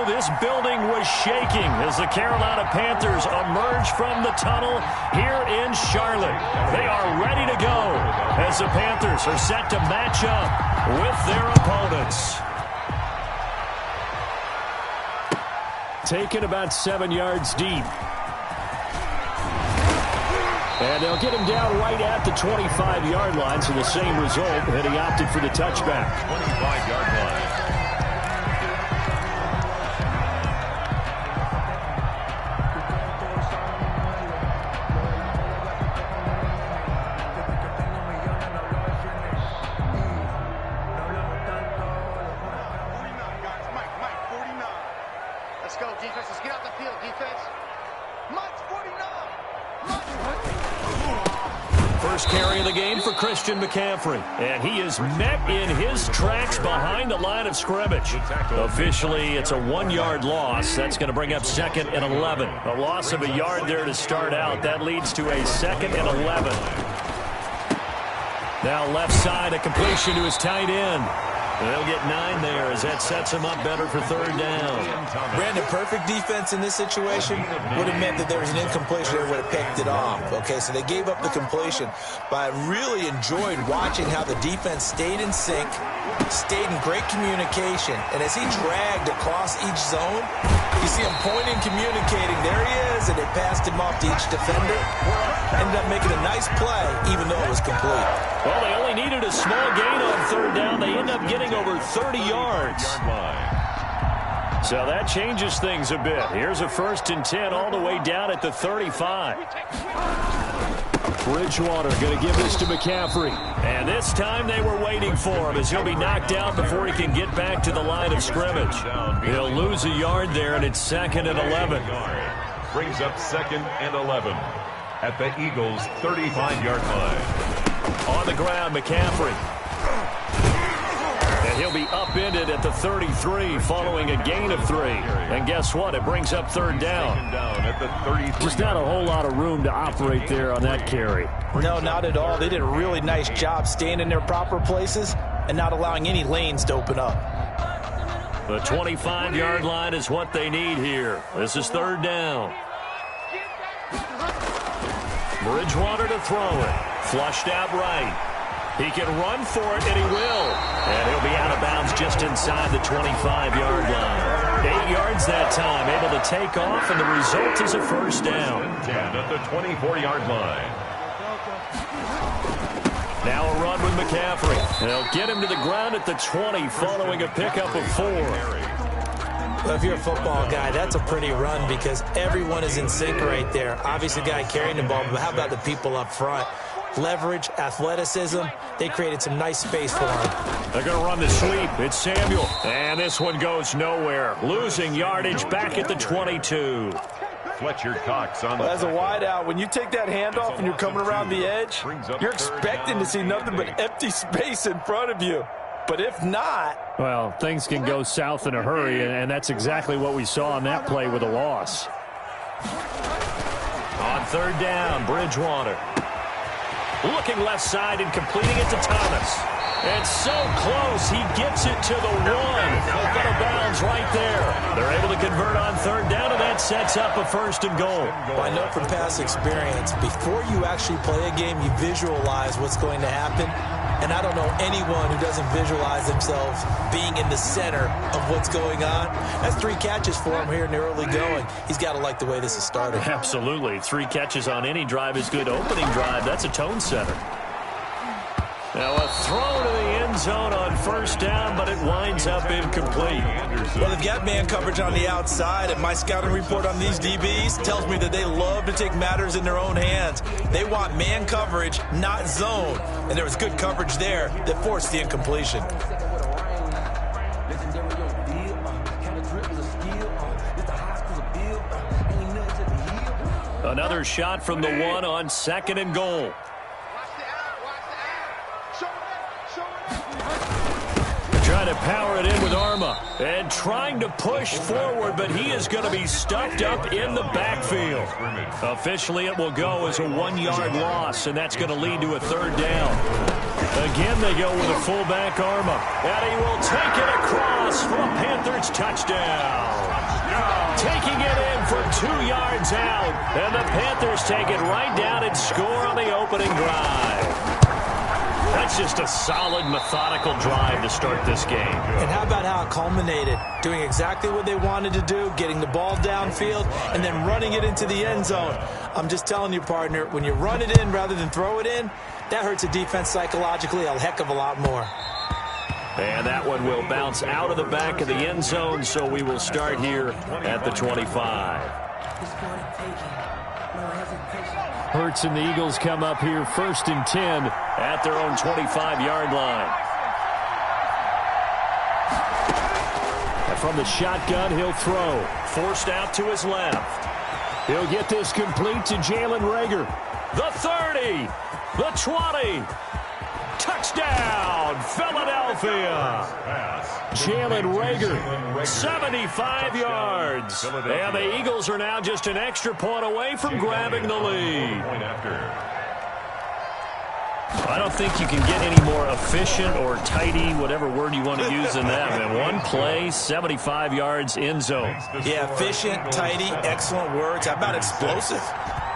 this building was shaking as the Carolina Panthers emerge from the tunnel here in Charlotte. They are ready to go as the Panthers are set to match up with their opponents. Taken about 7 yards deep. And they'll get him down right at the 25-yard line, so the same result, and he opted for the touchback. 25-yard line. Let's go, defense. Let's get out the field, defense. Mike's 49. First carry of the game for Christian McCaffrey. And he is met in his tracks behind the line of scrimmage. Officially, it's a 1-yard loss. That's going to bring up 2nd and 11. A loss of a yard there to start out. That leads to a 2nd and 11. Now left side, a completion to his tight end. They'll get 9 there as that sets him up better for 3rd down. Brandon, perfect defense in this situation would have meant that there was an incompletion. They would have picked it off. Okay, so they gave up the completion. But I really enjoyed watching how the defense stayed in sync, stayed in great communication. And as he dragged across each zone, you see him pointing, communicating. There he is, and they passed him off to each defender. Ended up making a nice play, even though it was complete. Well, they only needed a small gain on 3rd down. They end up getting over 30 yards. So that changes things a bit. Here's a 1st and 10 all the way down at the 35. Bridgewater going to give this to McCaffrey. And this time they were waiting for him as he'll be knocked out before he can get back to the line of scrimmage. He'll lose a yard there, and it's 2nd and 11. Brings up 2nd and 11 at the Eagles' 35-yard line. On the ground, McCaffrey. And he'll be upended at the 33 following a gain of 3. And guess what? It brings up 3rd down. At the 33. Just not a whole lot of room to operate there on that carry. No, not at all. They did a really nice job staying in their proper places and not allowing any lanes to open up. The 25-yard line is what they need here. This is 3rd down. Bridgewater to throw it. Flushed out right. He can run for it, and he will. And he'll be out of bounds just inside the 25-yard line. 8 yards that time, able to take off, and the result is a 1st down. 10 at the 24-yard line. Now a run with McCaffrey. They'll get him to the ground at the 20 following a pickup of 4. Well, if you're a football guy, that's a pretty run because everyone is in sync right there. Obviously, the guy carrying the ball, but how about the people up front? Leverage, athleticism, they created some nice space for him. They're going to run the sweep. It's Samuel. And this one goes nowhere. Losing yardage back at the 22. Fletcher Cox on the as a wideout, when you take that handoff and you're coming around the edge, you're expecting to see nothing but empty space in front of you. But if not... Well, things can go south in a hurry, and that's exactly what we saw on that play with a loss. On 3rd down, Bridgewater. Looking left side and completing it to Thomas. And so close, he gets it to the 1. Out of bounds right there. They're able to convert on 3rd down, and that sets up a 1st and goal. Well, I know from past experience, before you actually play a game, you visualize what's going to happen. And I don't know anyone who doesn't visualize themselves being in the center of what's going on. That's 3 catches for him here in the early going. He's got to like the way this is started. Absolutely. 3 catches on any drive is good. Opening drive, that's a tone setter. Now a throw to the end zone on 1st down, but it winds up incomplete. Well, they've got man coverage on the outside, and my scouting report on these DBs tells me that they love to take matters in their own hands. They want man coverage, not zone. And there was good coverage there that forced the incompletion. Another shot from the 1 on 2nd and goal. Trying to power it in with Arma and trying to push forward, but he is going to be stuffed up in the backfield. Officially, it will go as a 1-yard loss, and that's going to lead to a 3rd down. Again, they go with a fullback Arma, and he will take it across for a Panthers touchdown. from 2 yards out. And the Panthers take it right down and score on the opening drive. That's just a solid, methodical drive to start this game. And how about how it culminated? Doing exactly what they wanted to do, getting the ball downfield, and then running it into the end zone. I'm just telling you, partner, when you run it in rather than throw it in, that hurts a defense psychologically a heck of a lot more. And that one will bounce out of the back of the end zone, so we will start here at the 25. Hurts and the Eagles come up here 1st and 10 at their own 25-yard line. And from the shotgun, he'll throw. Forced out to his left. He'll get this complete to Jalen Reagor. The 30, the 20. Touchdown, Philadelphia. Jalen Reagor, 75 yards. And the Eagles are now just an extra point away from grabbing the lead. I don't think you can get any more efficient or tidy, whatever word you want to use in that. In one play, 75 yards in zone. Yeah, efficient, tidy, excellent words. How about explosive?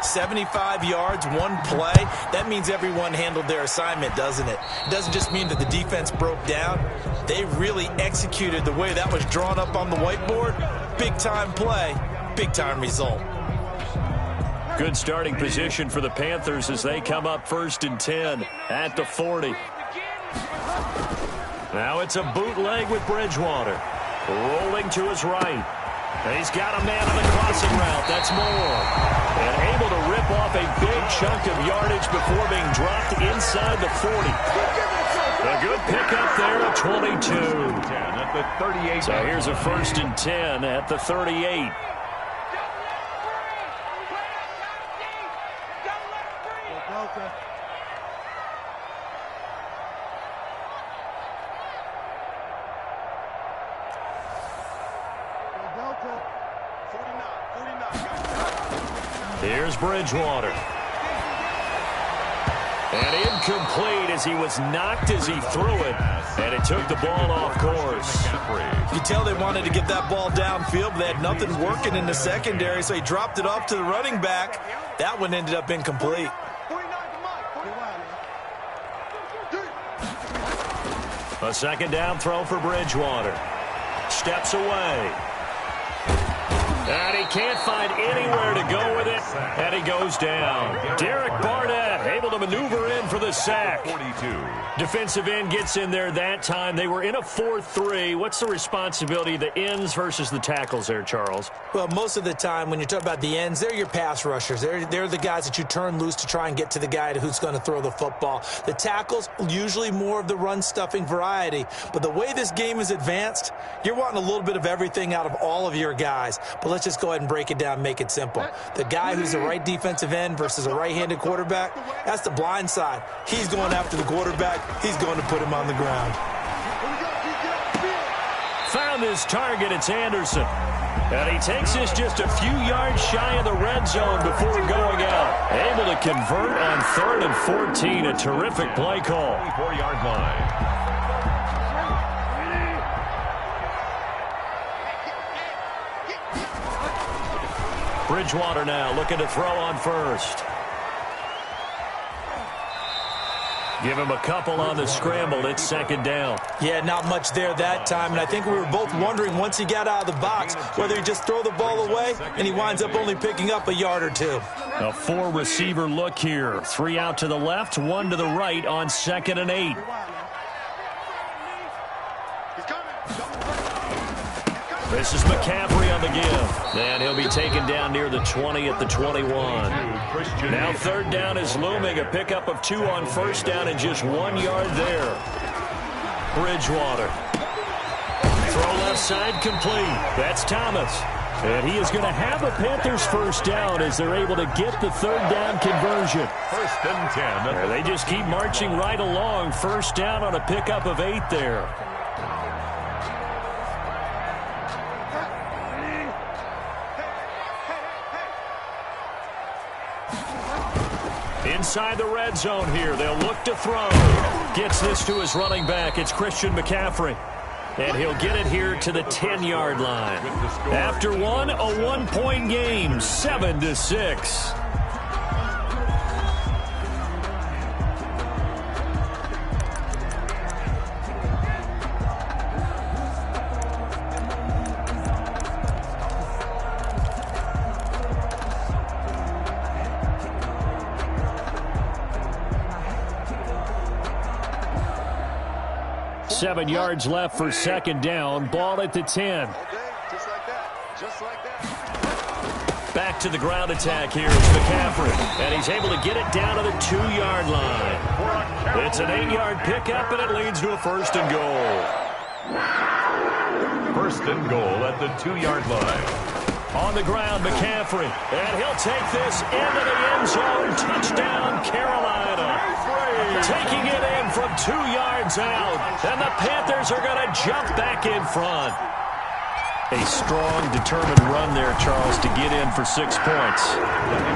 75 yards, one play. That means everyone handled their assignment, doesn't it? It doesn't just mean that the defense broke down. They really executed the way that was drawn up on the whiteboard. Big-time play, big-time result. Good starting position for the Panthers as they come up 1st and 10 at the 40. Now it's a bootleg with Bridgewater. Rolling to his right. He's got a man on the crossing route. That's Moore. And able to rip off a big chunk of yardage before being dropped inside the 40. A good pickup there at 22. At the 38. So here's a 1st and 10 at the 38. Here's Bridgewater. And incomplete as he was knocked as he threw it. And it took the ball off course. You can tell they wanted to get that ball downfield, but they had nothing working in the secondary, so he dropped it off to the running back. That one ended up incomplete. A 2nd down throw for Bridgewater. Steps away. And he can't find anywhere to go with it. And he goes down. Derek Barnett able to maneuver in for the sack. 42. Defensive end gets in there that time. They were in a 4-3. What's the responsibility of the ends versus the tackles there, Charles? Well, most of the time when you talk about the ends, they're your pass rushers. They're the guys that you turn loose to try and get to the guy who's going to throw the football. The tackles, usually more of the run-stuffing variety. But the way this game is advanced, you're wanting a little bit of everything out of all of your guys. But let's just go ahead and break it down and make it simple. The guy who's the right defensive end versus a right-handed quarterback, that's the blind side. He's going after the quarterback. He's going to put him on the ground. Found his target. It's Anderson. And he takes this just a few yards shy of the red zone before going out. Able to convert on 3rd and 14. A terrific play call. 24-yard line. Bridgewater now looking to throw on 1st. Give him a couple on the scramble. It's 2nd down. Yeah, not much there that time. And I think we were both wondering once he got out of the box whether he'd just throw the ball away, and he winds up only picking up a yard or two. A 4-receiver look here. 3 out to the left, 1 to the right on 2nd and 8. This is McCaffrey on the give. And he'll be taken down near the 20 at the 21. Now 3rd down is looming. A pickup of 2 on 1st down and just 1 yard there. Bridgewater. Throw left side complete. That's Thomas. And he is going to have a Panthers 1st down as they're able to get the 3rd down conversion. 1st and 10. And they just keep marching right along. 1st down on a pickup of 8 there. Inside the red zone here. They'll look to throw. Gets this to his running back. It's Christian McCaffrey. and he'll get it here to the 10-yard line. After one, a 1-point game, 7-6. Seven yards left for second down. Ball at the 10. Okay, just like that. Just like that. Back to the ground attack here. It's McCaffrey. And he's able to get it down to the 2-yard line. It's an 8-yard pickup, and it leads to a first and goal. First and goal at the 2-yard line. On the ground, McCaffrey. And he'll take this into the end zone. Touchdown, Carolina. Taking it in from 2 yards out. And the Panthers are going to jump back in front. A strong, determined run there, Charles, to get in for 6 points.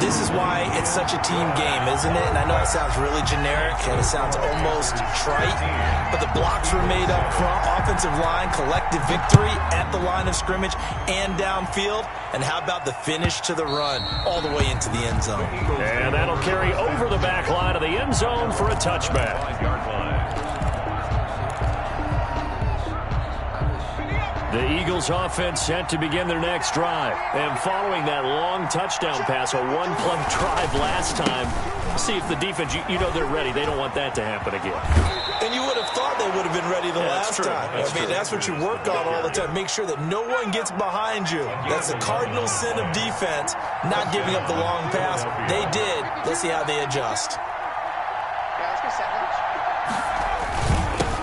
This is why it's such a team game, isn't it? And I know it sounds really generic and it sounds almost trite, but the blocks were made up front, offensive line, collective victory at the line of scrimmage and downfield. And how about the finish to the run all the way into the end zone? And that'll carry over the back line of the end zone for a touchback. 5-yard line. The Eagles offense set to begin their next drive. And following that long touchdown pass, a one-play drive last time, see if the defense, you know they're ready. They don't want that to happen again. And you would have thought they would have been ready the last time. That's what you work on all the time. Make sure that no one gets behind you. That's the cardinal sin of defense, not giving up the long pass. They did. Let's see how they adjust. Yeah, let's go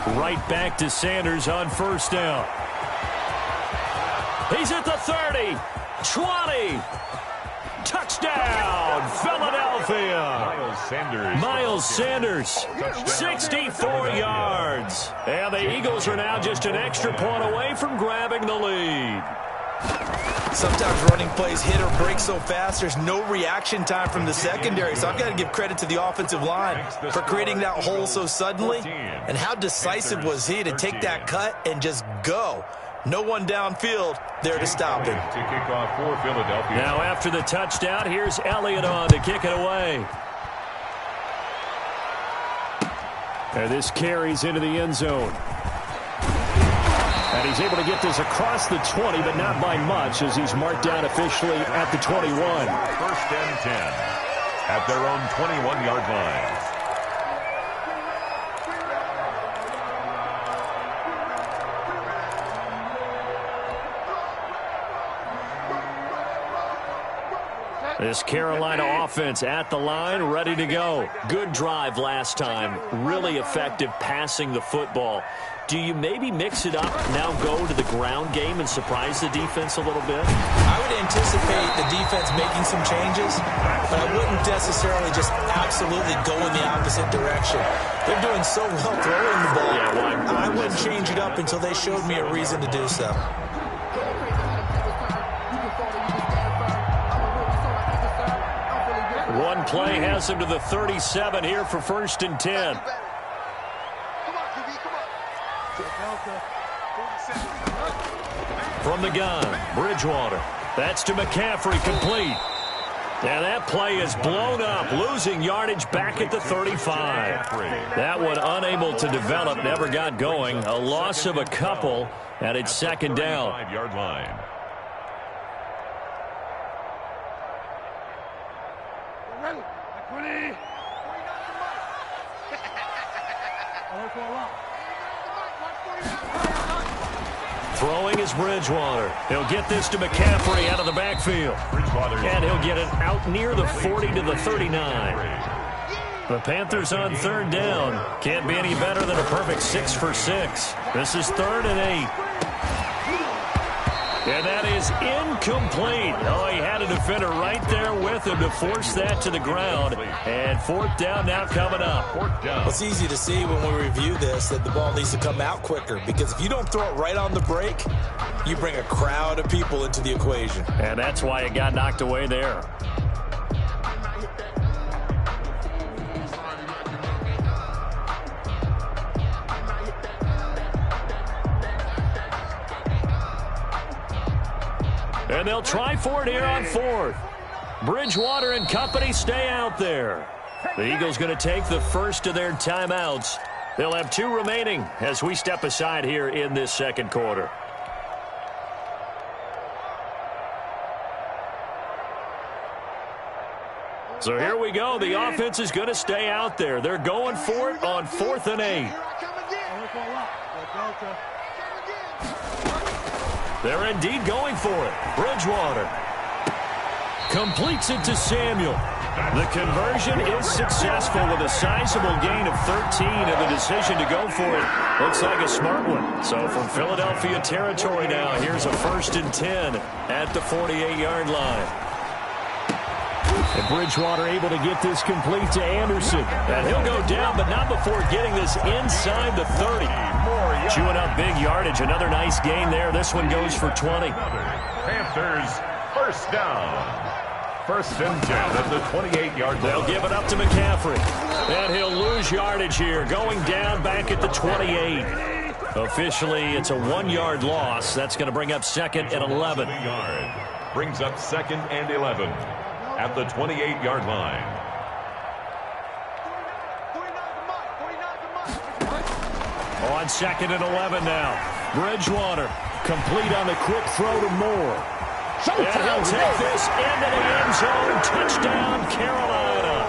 Sanders. Right back to Sanders on first down. He's at the 30, 20. Touchdown, Philadelphia. Miles Sanders, 64 yards. And the Eagles are now just an extra point away from grabbing the lead. Sometimes running plays hit or break so fast, there's no reaction time from the secondary. So I've got to give credit to the offensive line for creating that hole so suddenly. And how decisive was he to take that cut and just go? No one downfield there to stop him. To kick off for Philadelphia. Now after the touchdown, here's Elliott on to kick it away. And this carries into the end zone. And he's able to get this across the 20, but not by much, as he's marked down officially at the 21. First and 10 at their own 21-yard line. This Carolina offense at the line, ready to go. Good drive last time. Really effective passing the football. Do you maybe mix it up, now go to the ground game and surprise the defense a little bit? I would anticipate the defense making some changes, but I wouldn't necessarily just absolutely go in the opposite direction. They're doing so well throwing the ball. I wouldn't change it up until they showed me a reason to do so. One play has him to the 37 here for first and 10. From the gun, Bridgewater. That's to McCaffrey, complete. And that play is blown up, losing yardage back at the 35. That one unable to develop, never got going. A loss of a couple, and it's second down. 5-yard line. Throwing is Bridgewater. He'll get this to McCaffrey out of the backfield. And he'll get it out near the 40 to the 39. The Panthers on third down. Can't be any better than a perfect 6 for 6. This is 3rd and 8. And that is incomplete. Oh, he had a defender right there with him to force that to the ground. And 4th down now coming up. 4th down. It's easy to see when we review this that the ball needs to come out quicker, because if you don't throw it right on the break, you bring a crowd of people into the equation. And that's why it got knocked away there. And they'll try for it here on fourth. Bridgewater and company stay out there. The Eagles going to take the first of their timeouts. They'll have 2 remaining as we step aside here in this second quarter. So here we go. The offense is going to stay out there. They're going for it on 4th and 8. They're indeed going for it. Bridgewater completes it to Samuel. The conversion is successful with a sizable gain of 13, and the decision to go for it looks like a smart one. So from Philadelphia territory now, here's a 1st and 10 at the 48-yard line. And Bridgewater able to get this complete to Anderson. And he'll go down, but not before getting this inside the 30. Chewing up big yardage. Another nice gain there. This one goes for 20. Panthers, first down. 1st and 10 at the 28-yard line. They'll give it up to McCaffrey. And he'll lose yardage here. Going down back at the 28. Officially, it's a 1-yard loss. That's going to bring up 2nd and 11. Brings up 2nd and 11 at the 28-yard line. On 2nd and 11 now. Bridgewater complete on the quick throw to Moore. And he'll take this into the end zone. Touchdown, Carolina.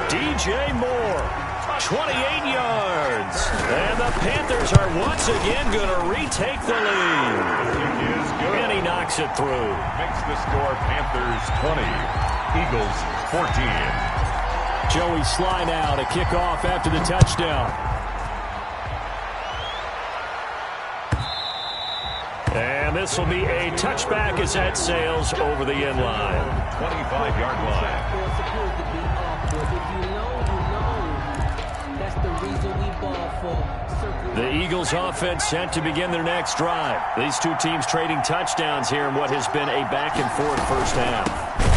DJ Moore, 28 yards. And the Panthers are once again going to retake the lead. And he knocks it through. Makes the score Panthers 20, Eagles 14. Joey Sly now to kick off after the touchdown. And this will be a touchback as that sails over the end line. 25-yard line. The Eagles offense set to begin their next drive. These 2 teams trading touchdowns here in what has been a back-and-forth first half.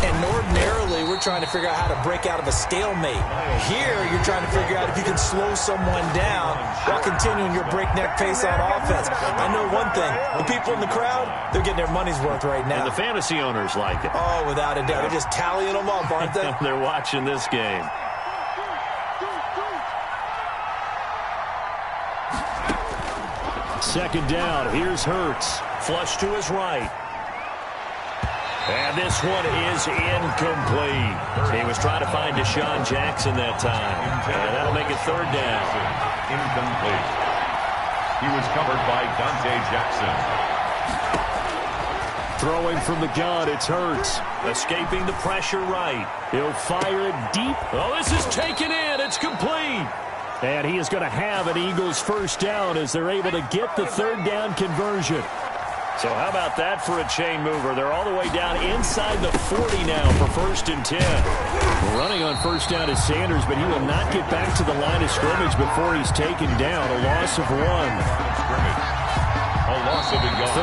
And ordinarily, we're trying to figure out how to break out of a stalemate. Here, you're trying to figure out if you can slow someone down while continuing your breakneck pace on offense. I know one thing. The people in the crowd, they're getting their money's worth right now. And the fantasy owners like it. Oh, without a doubt. They're just tallying them up, aren't they? They're watching this game. Second down. Here's Hurts. Flush to his right. And this one is incomplete. He was trying to find Deshaun Jackson that time. And that'll make it 3rd down. Incomplete. He was covered by Dante Jackson. Throwing from the gun, it's Hurts. Escaping the pressure right. He'll fire it deep. Oh, this is taken in. It's complete. And he is going to have an Eagles first down as they're able to get the 3rd down conversion. So how about that for a chain mover? They're all the way down inside the 40 now for 1st and 10. Running on first down is Sanders, but he will not get back to the line of scrimmage before he's taken down. A loss of 1. A loss of a yard.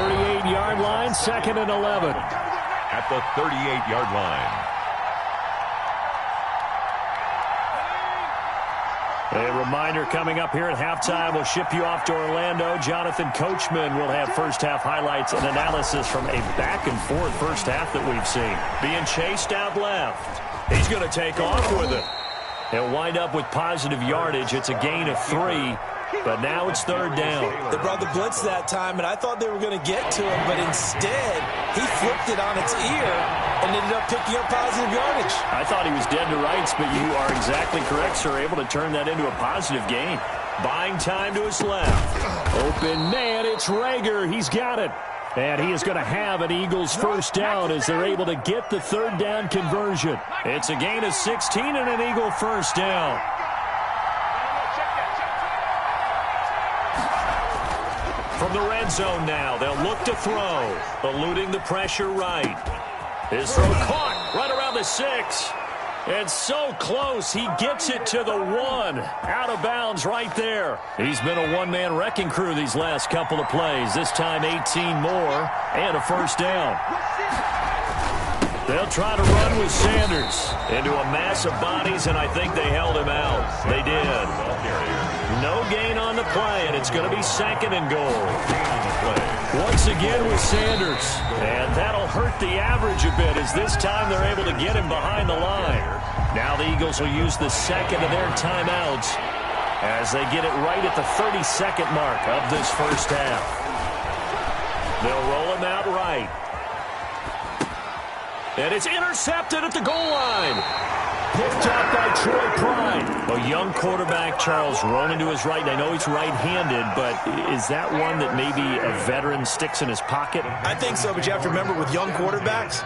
38-yard line, 2nd and 11. At the 38-yard line. A reminder coming up here at halftime. We'll ship you off to Orlando. Jonathan Coachman will have first-half highlights and analysis from a back-and-forth first half that we've seen. Being chased out left. He's going to take off with it. He'll wind up with positive yardage. It's a gain of 3, but now it's 3rd down. They brought the blitz that time, and I thought they were going to get to him, but instead, he flipped it on its ear and ended up picking up positive yardage. I thought he was dead to rights, but you are exactly correct, sir. Able to turn that into a positive gain. Buying time to his left. Open man, it's Rager. He's got it. And he is going to have an Eagles first down as they're able to get the 3rd down conversion. It's a gain of 16 and an Eagle first down. From the red zone now, they'll look to throw. Eluding the pressure right. His throw caught right around the 6. And so close, he gets it to the 1. Out of bounds right there. He's been a one-man wrecking crew these last couple of plays. This time 18 more and a first down. They'll try to run with Sanders into a mass of bodies, and I think they held him out. They did. No gain on the play, and it's going to be 2nd and goal. Once again with Sanders, and that'll hurt the average a bit, as this time they're able to get him behind the line. Now the Eagles will use the second of their timeouts as they get it right at the 32nd mark of this first half. They'll roll him out right. And it's intercepted at the goal line. Picked up by Troy Pride. A young quarterback, Charles, rolling to his right. And I know he's right-handed, but is that one that maybe a veteran sticks in his pocket? I think so, but you have to remember with young quarterbacks,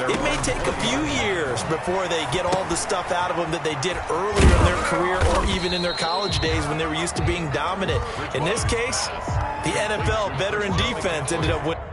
it may take a few years before they get all the stuff out of them that they did earlier in their career or even in their college days when they were used to being dominant. In this case, the NFL veteran defense ended up winning.